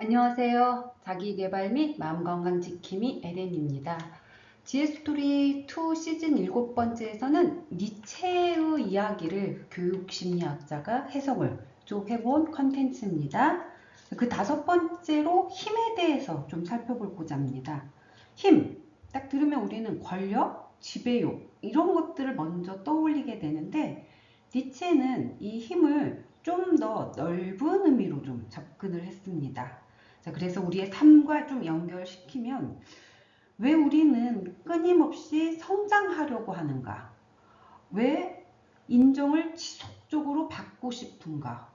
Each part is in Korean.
안녕하세요. 자기계발 및 마음건강 지킴이 에렌입니다. 지혜스토리 2 시즌 7번째에서는 니체의 이야기를 교육심리학자가 해석을 쭉 해본 컨텐츠입니다. 그 5번째로 힘에 대해서 좀 살펴보고자 합니다. 힘, 딱 들으면 우리는 권력, 지배욕 이런 것들을 먼저 떠올리게 되는데 니체는 이 힘을 좀 더 넓은 의미로 좀 접근을 했습니다. 자, 그래서 우리의 삶과 좀 연결시키면 왜 우리는 끊임없이 성장하려고 하는가? 왜 인정을 지속적으로 받고 싶은가?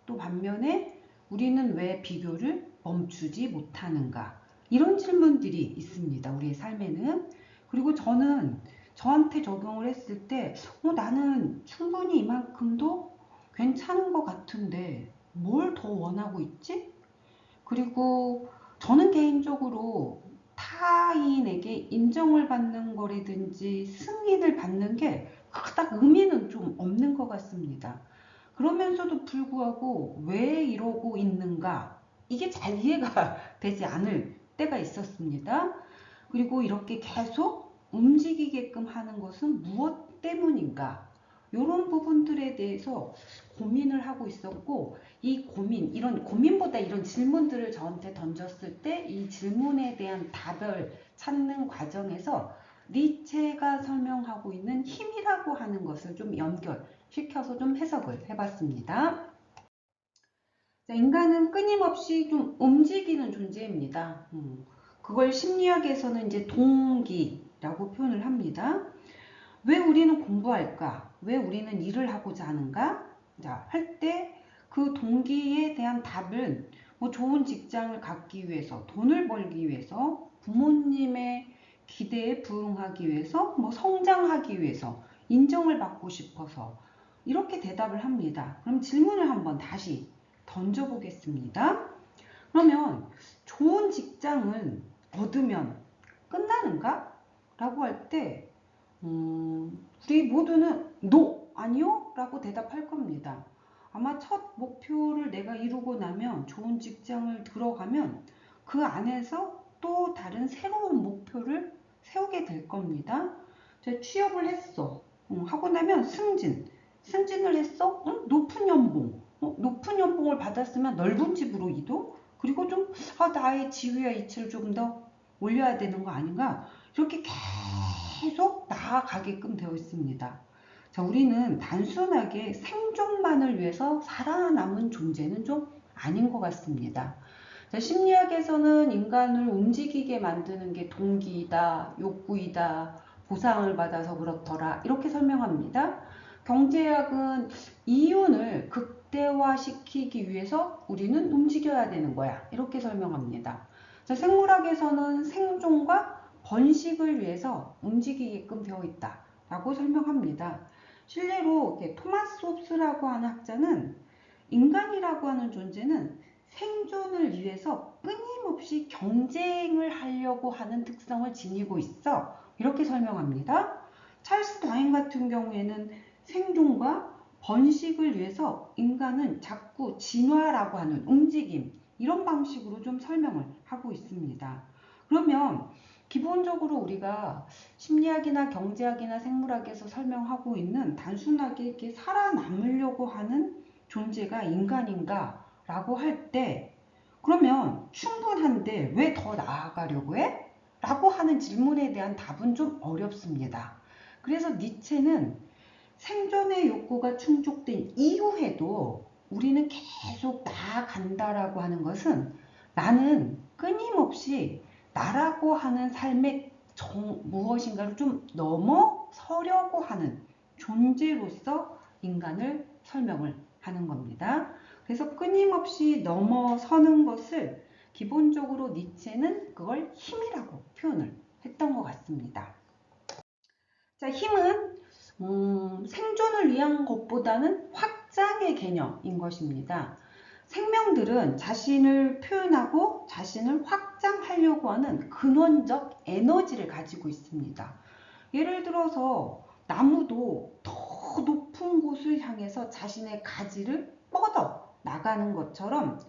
또 반면에 우리는 왜 비교를 멈추지 못하는가? 이런 질문들이 있습니다. 우리의 삶에는. 그리고 저는 저한테 적용을 했을 때 나는 충분히 이만큼도 괜찮은 것 같은데 뭘 더 원하고 있지? 그리고 저는 개인적으로 타인에게 인정을 받는 거라든지 승인을 받는 게 그닥 의미는 좀 없는 것 같습니다. 그러면서도 불구하고 왜 이러고 있는가? 이게 잘 이해가 되지 않을 때가 있었습니다. 그리고 이렇게 계속 움직이게끔 하는 것은 무엇 때문인가? 이런 부분들에 대해서 고민을 하고 있었고, 이 고민, 이런 고민보다 이런 질문들을 저한테 던졌을 때 이 질문에 대한 답을 찾는 과정에서 니체가 설명하고 있는 힘이라고 하는 것을 좀 연결시켜서 좀 해석을 해봤습니다. 자, 인간은 끊임없이 좀 움직이는 존재입니다. 그걸 심리학에서는 이제 동기라고 표현을 합니다. 왜 우리는 공부할까? 왜 우리는 일을 하고자 하는가? 자, 할 때 그 동기에 대한 답은 뭐 좋은 직장을 갖기 위해서, 돈을 벌기 위해서, 부모님의 기대에 부응하기 위해서, 뭐 성장하기 위해서, 인정을 받고 싶어서 이렇게 대답을 합니다. 그럼 질문을 한번 다시 던져보겠습니다. 그러면 좋은 직장을 얻으면 끝나는가? 라고 할때 우리 모두는 no, 아니요? 라고 대답할 겁니다. 아마 첫 목표를 내가 이루고 나면 좋은 직장을 들어가면 그 안에서 또 다른 새로운 목표를 세우게 될 겁니다. 취업을 했어. 하고 나면 승진을 했어? 높은 연봉. 높은 연봉을 받았으면 넓은 집으로 이동? 그리고 좀 나의 지위와 이치를 조금 더 올려야 되는 거 아닌가? 이렇게 계속 나아가게끔 되어 있습니다. 자, 우리는 단순하게 생존만을 위해서 살아남은 존재는 좀 아닌 것 같습니다. 자, 심리학에서는 인간을 움직이게 만드는 게 동기이다, 욕구이다, 보상을 받아서 그렇더라 이렇게 설명합니다. 경제학은 이윤을 극대화시키기 위해서 우리는 움직여야 되는 거야 이렇게 설명합니다. 자, 생물학에서는 생존과 번식을 위해서 움직이게끔 되어 있다 라고 설명합니다. 실례로 토마스 홉스라고 하는 학자는 인간이라고 하는 존재는 생존을 위해서 끊임없이 경쟁을 하려고 하는 특성을 지니고 있어 이렇게 설명합니다. 찰스 다윈 같은 경우에는 생존과 번식을 위해서 인간은 자꾸 진화라고 하는 움직임 이런 방식으로 좀 설명을 하고 있습니다. 그러면 기본적으로 우리가 심리학이나 경제학이나 생물학에서 설명하고 있는 단순하게 이렇게 살아남으려고 하는 존재가 인간인가 라고 할 때 그러면 충분한데 왜 더 나아가려고 해? 라고 하는 질문에 대한 답은 좀 어렵습니다. 그래서 니체는 생존의 욕구가 충족된 이후에도 우리는 계속 나아간다라고 하는 것은 나는 끊임없이 나라고 하는 삶의 무엇인가를 좀 넘어서려고 하는 존재로서 인간을 설명을 하는 겁니다. 그래서 끊임없이 넘어서는 것을 기본적으로 니체는 그걸 힘이라고 표현을 했던 것 같습니다. 자, 힘은 생존을 위한 것보다는 확장의 개념인 것입니다. 생명들은 자신을 표현하고 자신을 확장하려고 하는 근원적 에너지를 가지고 있습니다. 예를 들어서 나무도 더 높은 곳을 향해서 자신의 가지를 뻗어 나가는 것처럼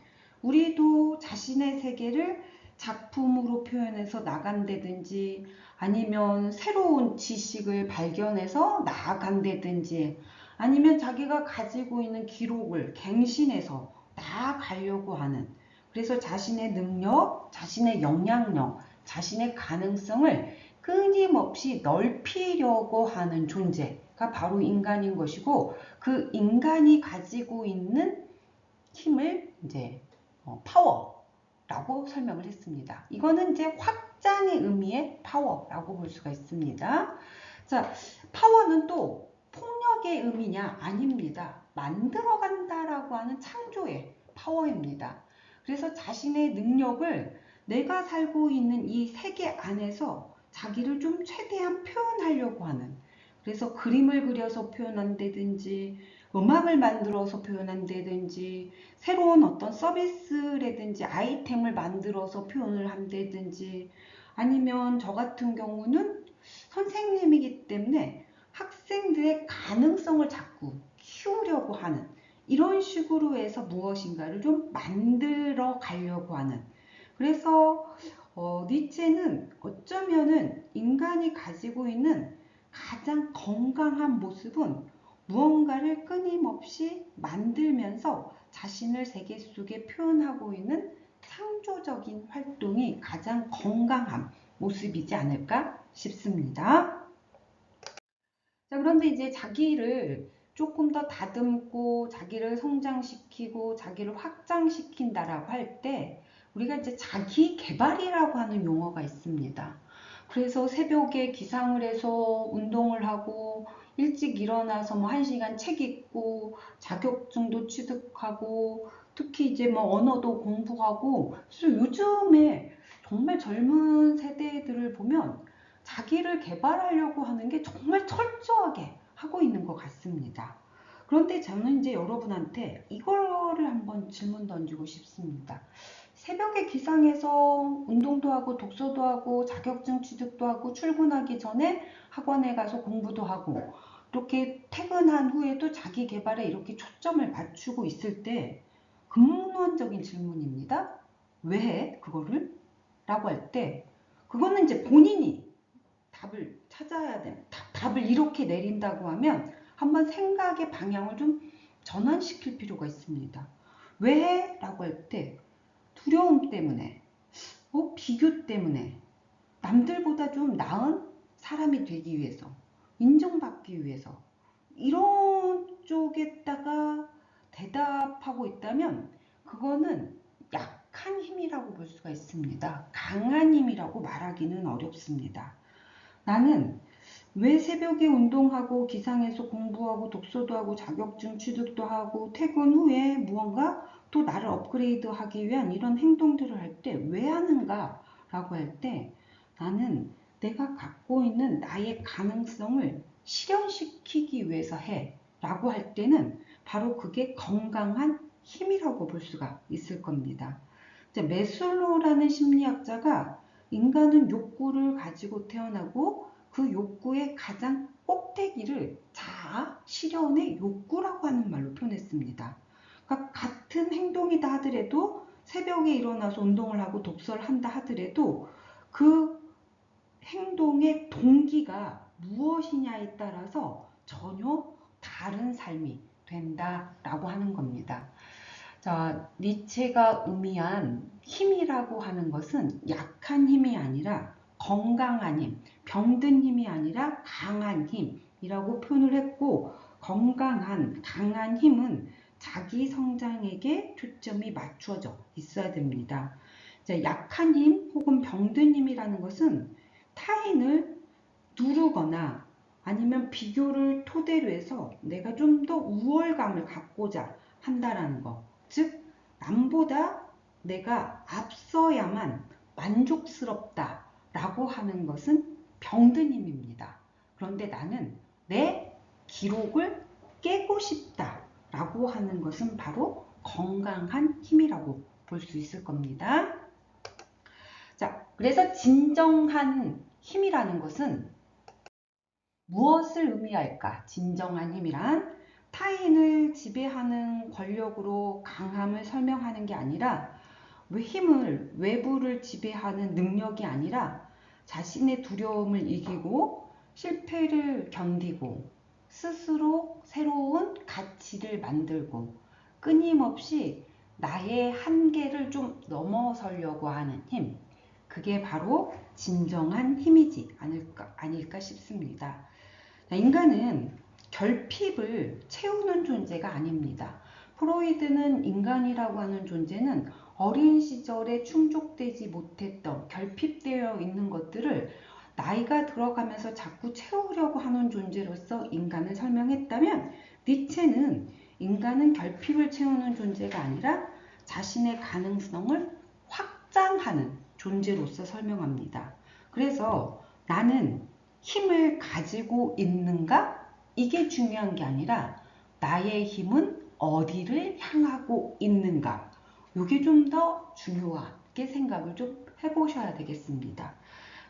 우리도 자신의 세계를 작품으로 표현해서 나간다든지 아니면 새로운 지식을 발견해서 나아간다든지 아니면 자기가 가지고 있는 기록을 갱신해서 나아가려고 하는, 그래서 자신의 능력, 자신의 영향력, 자신의 가능성을 끊임없이 넓히려고 하는 존재가 바로 인간인 것이고, 그 인간이 가지고 있는 힘을 이제 파워라고 설명을 했습니다. 이거는 이제 확장의 의미의 파워라고 볼 수가 있습니다. 자, 파워는 또 폭력의 의미냐? 아닙니다. 만들어간다라고 하는 창조의 파워입니다. 그래서 자신의 능력을 내가 살고 있는 이 세계 안에서 자기를 좀 최대한 표현하려고 하는, 그래서 그림을 그려서 표현한다든지 음악을 만들어서 표현한다든지 새로운 어떤 서비스라든지 아이템을 만들어서 표현을 한다든지 아니면 저 같은 경우는 선생님이기 때문에 학생들의 가능성을 자꾸 키우려고 하는, 이런 식으로 해서 무엇인가를 좀 만들어 가려고 하는, 그래서 니체는 어쩌면은 인간이 가지고 있는 가장 건강한 모습은 무언가를 끊임없이 만들면서 자신을 세계 속에 표현하고 있는 창조적인 활동이 가장 건강한 모습이지 않을까 싶습니다. 자, 그런데 이제 자기를 조금 더 다듬고 자기를 성장시키고 자기를 확장시킨다라고 할 때 우리가 이제 자기 개발이라고 하는 용어가 있습니다. 그래서 새벽에 기상을 해서 운동을 하고 일찍 일어나서 뭐 1시간 책 읽고 자격증도 취득하고 특히 이제 뭐 언어도 공부하고, 그래서 요즘에 정말 젊은 세대들을 보면 자기를 개발하려고 하는 게 정말 철저하게 하고 있는 것 같습니다. 그런데 저는 이제 여러분한테 이거를 한번 질문 던지고 싶습니다. 새벽에 기상해서 운동도 하고 독서도 하고 자격증 취득도 하고 출근하기 전에 학원에 가서 공부도 하고 이렇게 퇴근한 후에도 자기 개발에 이렇게 초점을 맞추고 있을 때 근원적인 질문입니다. 왜 해? 그거를? 라고 할 때 그거는 이제 본인이 답을 찾아야 돼. 답을 이렇게 내린다고 하면 한번 생각의 방향을 좀 전환시킬 필요가 있습니다. 왜? 라고 할 때 두려움 때문에, 비교 때문에, 남들보다 좀 나은 사람이 되기 위해서, 인정받기 위해서, 이런 쪽에다가 대답하고 있다면 그거는 약한 힘이라고 볼 수가 있습니다. 강한 힘이라고 말하기는 어렵습니다. 나는 왜 새벽에 운동하고 기상해서 공부하고 독서도 하고 자격증 취득도 하고 퇴근 후에 무언가 또 나를 업그레이드하기 위한 이런 행동들을 할 때 왜 하는가 라고 할 때 나는 내가 갖고 있는 나의 가능성을 실현시키기 위해서 해 라고 할 때는 바로 그게 건강한 힘이라고 볼 수가 있을 겁니다. 메슬로우라는 심리학자가 인간은 욕구를 가지고 태어나고 그 욕구의 가장 꼭대기를 자아 실현의 욕구라고 하는 말로 표현했습니다. 그러니까 같은 행동이다 하더라도 새벽에 일어나서 운동을 하고 독서를 한다 하더라도 그 행동의 동기가 무엇이냐에 따라서 전혀 다른 삶이 된다라고 하는 겁니다. 자, 니체가 의미한 힘이라고 하는 것은 약한 힘이 아니라 건강한 힘, 병든 힘이 아니라 강한 힘이라고 표현을 했고, 건강한, 강한 힘은 자기 성장에게 초점이 맞춰져 있어야 됩니다. 자, 약한 힘 혹은 병든 힘이라는 것은 타인을 누르거나 아니면 비교를 토대로 해서 내가 좀 더 우월감을 갖고자 한다라는 거. 즉, 남보다 내가 앞서야만 만족스럽다 라고 하는 것은 병든 힘입니다. 그런데 나는 내 기록을 깨고 싶다 라고 하는 것은 바로 건강한 힘이라고 볼 수 있을 겁니다. 자, 그래서 진정한 힘이라는 것은 무엇을 의미할까? 진정한 힘이란 타인을 지배하는 권력으로 강함을 설명하는 게 아니라 힘을, 외부를 지배하는 능력이 아니라 자신의 두려움을 이기고 실패를 견디고 스스로 새로운 가치를 만들고 끊임없이 나의 한계를 좀 넘어서려고 하는 힘. 그게 바로 진정한 힘이지 아닐까 싶습니다. 인간은 결핍을 채우는 존재가 아닙니다. 프로이드는 인간이라고 하는 존재는 어린 시절에 충족되지 못했던 결핍되어 있는 것들을 나이가 들어가면서 자꾸 채우려고 하는 존재로서 인간을 설명했다면, 니체는 인간은 결핍을 채우는 존재가 아니라 자신의 가능성을 확장하는 존재로서 설명합니다. 그래서 나는 힘을 가지고 있는가? 이게 중요한 게 아니라 나의 힘은 어디를 향하고 있는가? 이게 좀 더 중요하게 생각을 좀 해보셔야 되겠습니다.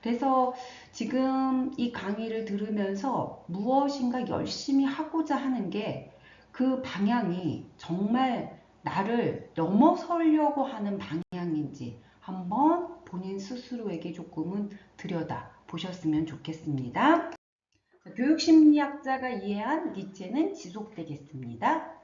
그래서 지금 이 강의를 들으면서 무엇인가 열심히 하고자 하는 게 그 방향이 정말 나를 넘어서려고 하는 방향인지 한번 본인 스스로에게 조금은 들여다 보셨으면 좋겠습니다. 교육심리학자가 이해한 니체는 지속되겠습니다.